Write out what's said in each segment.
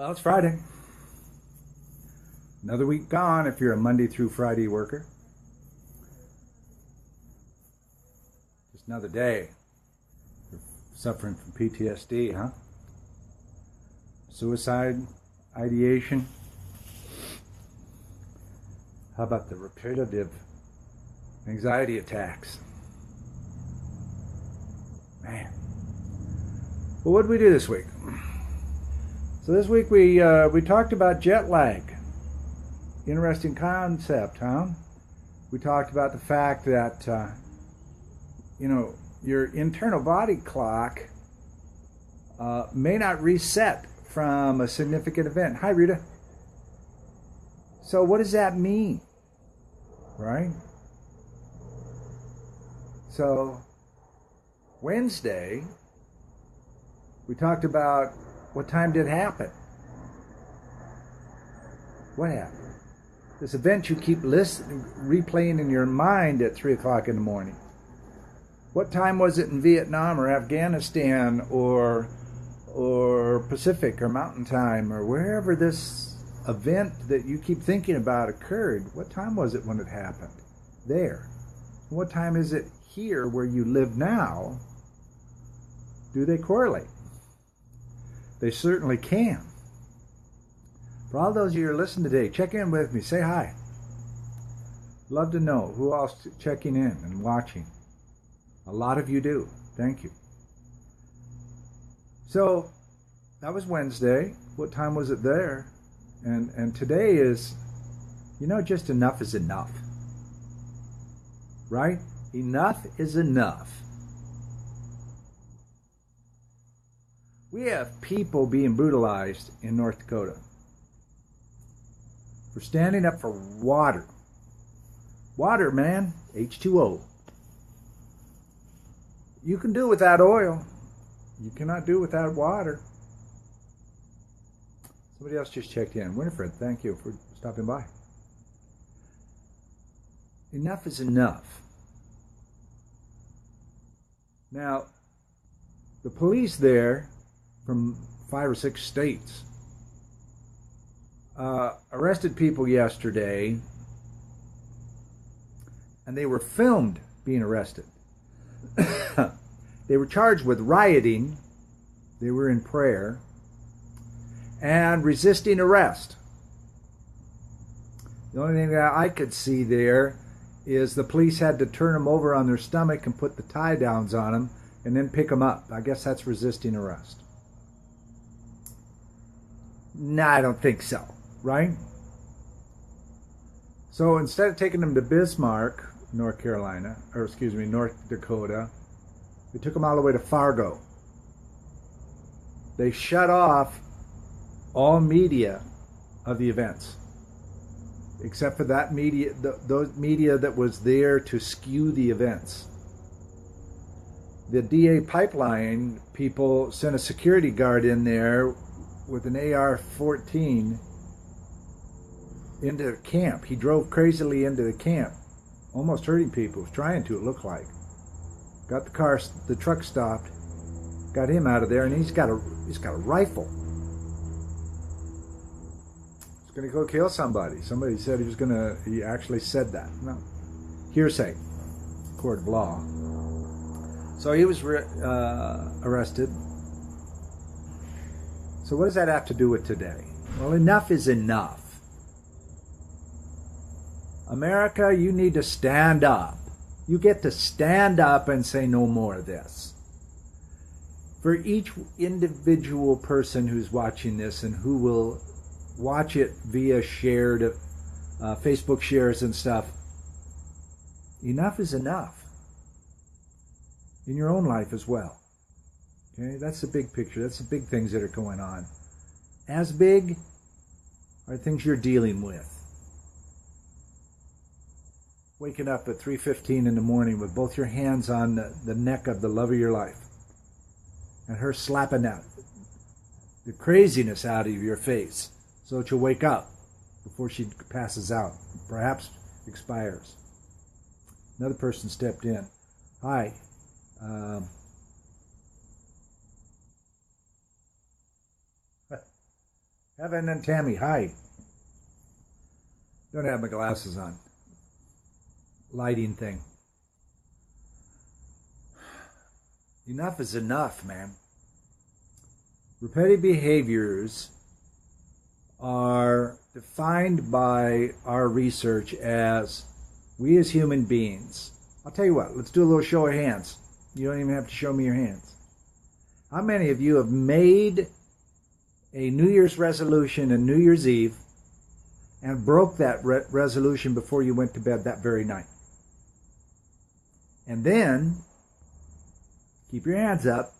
Well, it's Friday. Another week gone if you're a Monday through Friday worker. Just another day. You're suffering from PTSD, huh? Suicide, ideation. How about the repetitive anxiety attacks? Man. Well, what did we do this week? So this week we talked about jet lag. Interesting concept, huh? We talked about the fact that your internal body clock may not reset from a significant event. Hi, Rita. So what does that mean, right? So Wednesday we talked about what time did it happen. What happened? This event you keep replaying in your mind at 3 o'clock in the morning. What time was it in Vietnam or Afghanistan or Pacific or Mountain Time or wherever this event that you keep thinking about occurred? What time was it when it happened? There. What time is it here where you live now? Do they correlate? They certainly can. For all those of you who are listening today, check in with me. Say hi. Love to know who else checking in and watching. A lot of you do. Thank you. So that was Wednesday. What time was it there? And today is, just enough is enough. Right? Enough is enough. We have people being brutalized in North Dakota for standing up for water. Water, man. H2O. You can do without oil. You cannot do without water. Somebody else just checked in. Winifred, thank you for stopping by. Enough is enough. Now, the police there from 5 or 6 states arrested people yesterday, and they were filmed being arrested. They were charged with rioting, they were in prayer, and resisting arrest. The only thing that I could see there is the police had to turn them over on their stomach and put the tie downs on them and then pick them up. I guess that's resisting arrest. No, I don't think so, right? So instead of taking them to Bismarck, North Dakota, they took them all the way to Fargo. They shut off all media of the events, except for that media, those media that was there to skew the events. The DA pipeline people sent a security guard in there with an AR-14 into the camp. He drove crazily into the camp, almost hurting people. Trying to, it looked like. Got the truck stopped, got him out of there, and he's got a rifle. He's going to go kill somebody. Somebody said he actually said that. No. Hearsay, court of law. So he was arrested. So what does that have to do with today? Well, enough is enough. America, you need to stand up. You get to stand up and say no more of this. For each individual person who's watching this and who will watch it via shared Facebook shares and stuff, enough is enough. In your own life as well. Okay, that's the big picture. That's the big things that are going on. As big are things you're dealing with. Waking up at 3:15 in the morning with both your hands on the neck of the love of your life, and her slapping out the craziness out of your face so that you'll wake up before she passes out, perhaps expires. Another person stepped in. Hi. Evan and Tammy, hi. Don't have my glasses on. Lighting thing. Enough is enough, man. Repetitive behaviors are defined by our research as we as human beings. I'll tell you what, let's do a little show of hands. You don't even have to show me your hands. How many of you have made a New Year's resolution on New Year's Eve and broke that resolution before you went to bed that very night? And then, keep your hands up,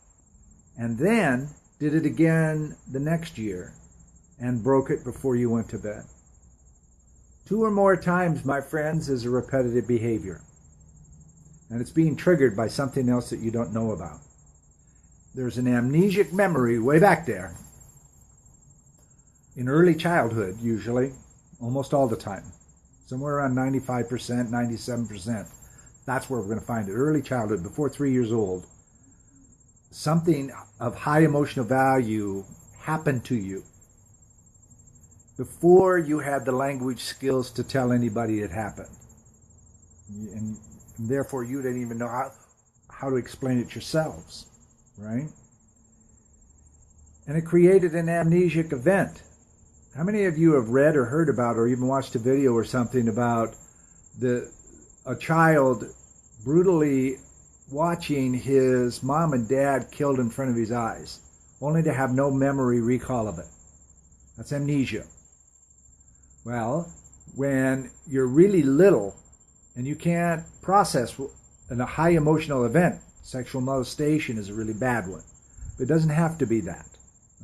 and then did it again the next year and broke it before you went to bed. 2 or more times, my friends, is a repetitive behavior. And it's being triggered by something else that you don't know about. There's an amnesic memory way back there. In early childhood, usually, almost all the time. Somewhere around 95%, 97%. That's where we're going to find it. Early childhood, before 3 years old. Something of high emotional value happened to you before you had the language skills to tell anybody it happened. And therefore, you didn't even know how to explain it yourselves, right? And it created an amnesic event. How many of you have read or heard about or even watched a video or something about a child brutally watching his mom and dad killed in front of his eyes, only to have no memory recall of it? That's amnesia. Well, when you're really little and you can't process a high emotional event, sexual molestation is a really bad one. But it doesn't have to be that,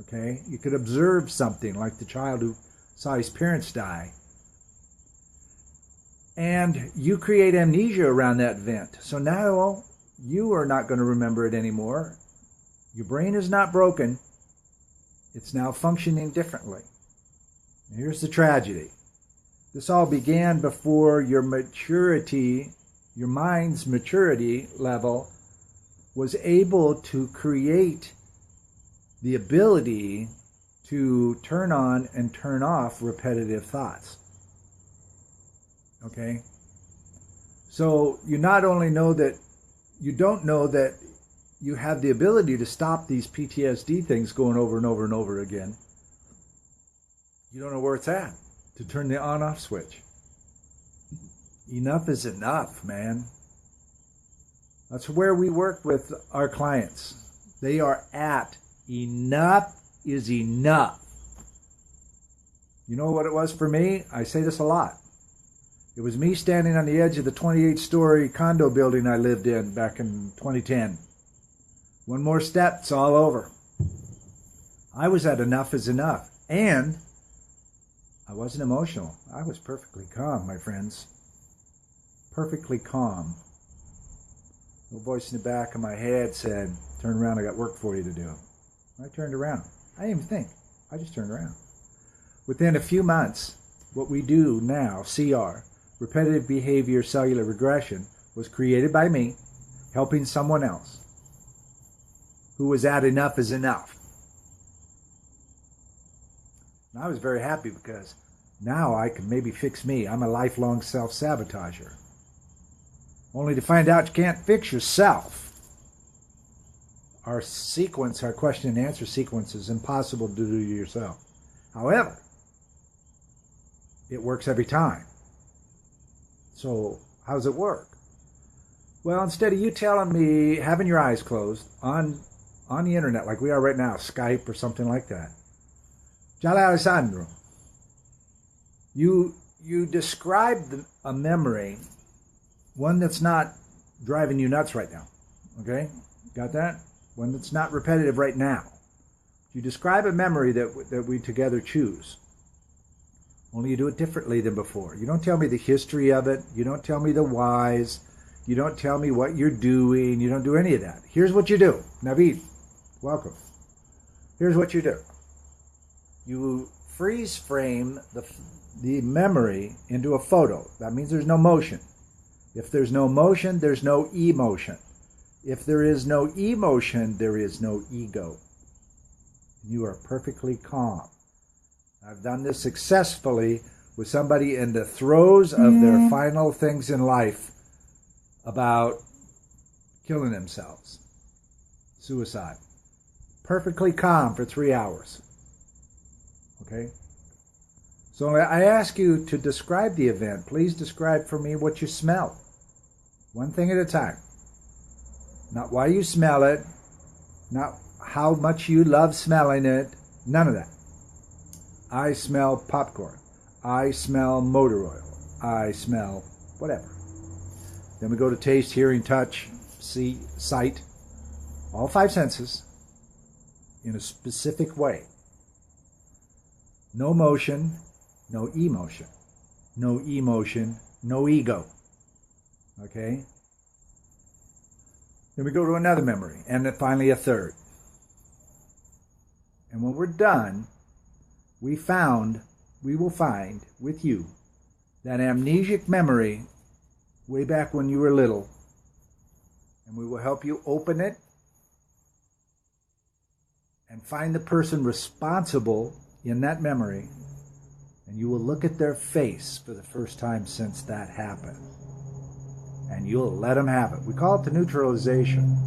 okay? You could observe something like the child who saw his parents die. And you create amnesia around that event. So now you are not going to remember it anymore. Your brain is not broken. It's now functioning differently. And here's the tragedy. This all began before your maturity, your mind's maturity level was able to create the ability to turn on and turn off repetitive thoughts. Okay? So you not only know that, you don't know that you have the ability to stop these PTSD things going over and over and over again. You don't know where it's at to turn the on-off switch. Enough is enough, man. That's where we work with our clients. They are at enough is enough. You know what it was for me? I say this a lot. It was me standing on the edge of the 28-story condo building I lived in back in 2010. One more step, it's all over. I was at enough is enough. And I wasn't emotional. I was perfectly calm, my friends. Perfectly calm. A little voice in the back of my head said, turn around, I got work for you to do. I turned around. I didn't even think. I just turned around. Within a few months, what we do now, CR, repetitive behavior cellular regression, was created by me, helping someone else who was at enough is enough. And I was very happy because now I can maybe fix me. I'm a lifelong self-sabotager. Only to find out you can't fix yourself. Our sequence, our question and answer sequence is impossible to do yourself. However, it works every time. So how does it work? Well, instead of you telling me, having your eyes closed on the internet like we are right now, Skype or something like that, Jale Alessandro, you describe a memory, one that's not driving you nuts right now. Okay? Got that? One that's not repetitive right now. You describe a memory that we together choose. Only you do it differently than before. You don't tell me the history of it. You don't tell me the whys. You don't tell me what you're doing. You don't do any of that. Here's what you do. Naveed, welcome. Here's what you do. You freeze frame the memory into a photo. That means there's no motion. If there's no motion, there's no emotion. If there is no emotion, there is no ego. You are perfectly calm. I've done this successfully with somebody in the throes of their final things in life about killing themselves. Suicide. Perfectly calm for 3 hours. Okay? So I ask you to describe the event. Please describe for me what you smell. One thing at a time. Not why you smell it, not how much you love smelling it, none of that. I smell popcorn. I smell motor oil. I smell whatever. Then we go to taste, hearing, touch, see, sight. All 5 senses in a specific way. No motion, no emotion. No emotion, no ego. Okay? Then we go to another memory, and then finally a third. And when we're done, we will find with you that amnesic memory way back when you were little, and we will help you open it and find the person responsible in that memory, and you will look at their face for the first time since that happened. And you'll let them have it. We call it the neutralization.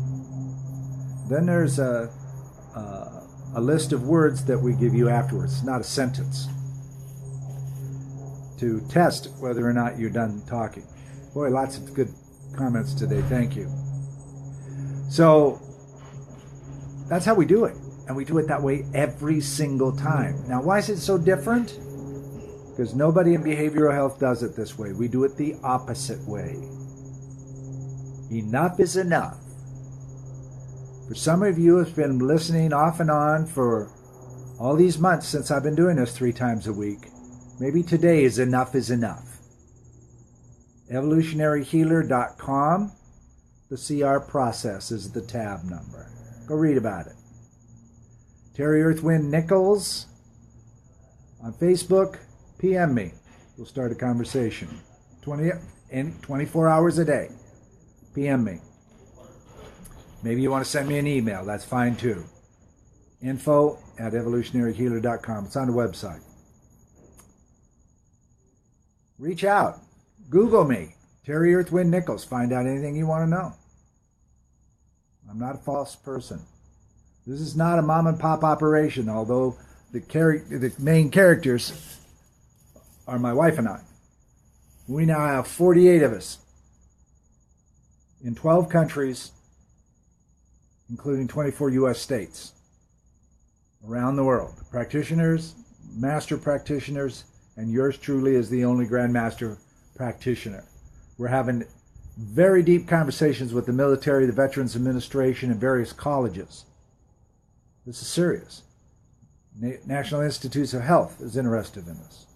Then there's a list of words that we give you afterwards. It's not a sentence. To test whether or not you're done talking. Boy, lots of good comments today. Thank you. So that's how we do it. And we do it that way every single time. Now, why is it so different? Because nobody in behavioral health does it this way. We do it the opposite way. Enough is enough. For some of you who've been listening off and on for all these months since I've been doing this 3 times a week, maybe today is enough is enough. Evolutionaryhealer.com. The CR process is the tab number. Go read about it. Terry Earthwind Nichols on Facebook. PM me. We'll start a conversation. 24 hours a day. PM me. Maybe you want to send me an email. That's fine too. info@evolutionaryhealer.com. It's on the website. Reach out. Google me. Terry Earthwind Nichols. Find out anything you want to know. I'm not a false person. This is not a mom and pop operation, although the main characters are my wife and I. We now have 48 of us in 12 countries, including 24 U.S. states around the world. Practitioners, master practitioners, and yours truly is the only Grandmaster practitioner. We're having very deep conversations with the military, the Veterans Administration, and various colleges. This is serious. National Institutes of Health is interested in this.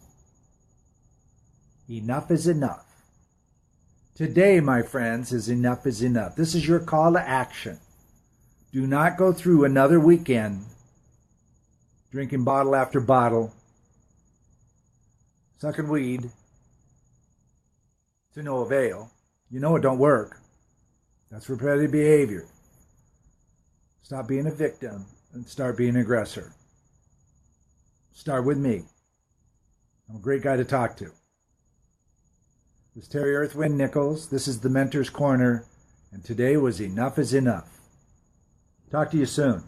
Enough is enough. Today, my friends, is enough is enough. This is your call to action. Do not go through another weekend drinking bottle after bottle, sucking weed to no avail. You know it don't work. That's repetitive behavior. Stop being a victim and start being an aggressor. Start with me. I'm a great guy to talk to. This is Terry Earthwind Nichols. This is the Mentor's Corner. And today was Enough is Enough. Talk to you soon.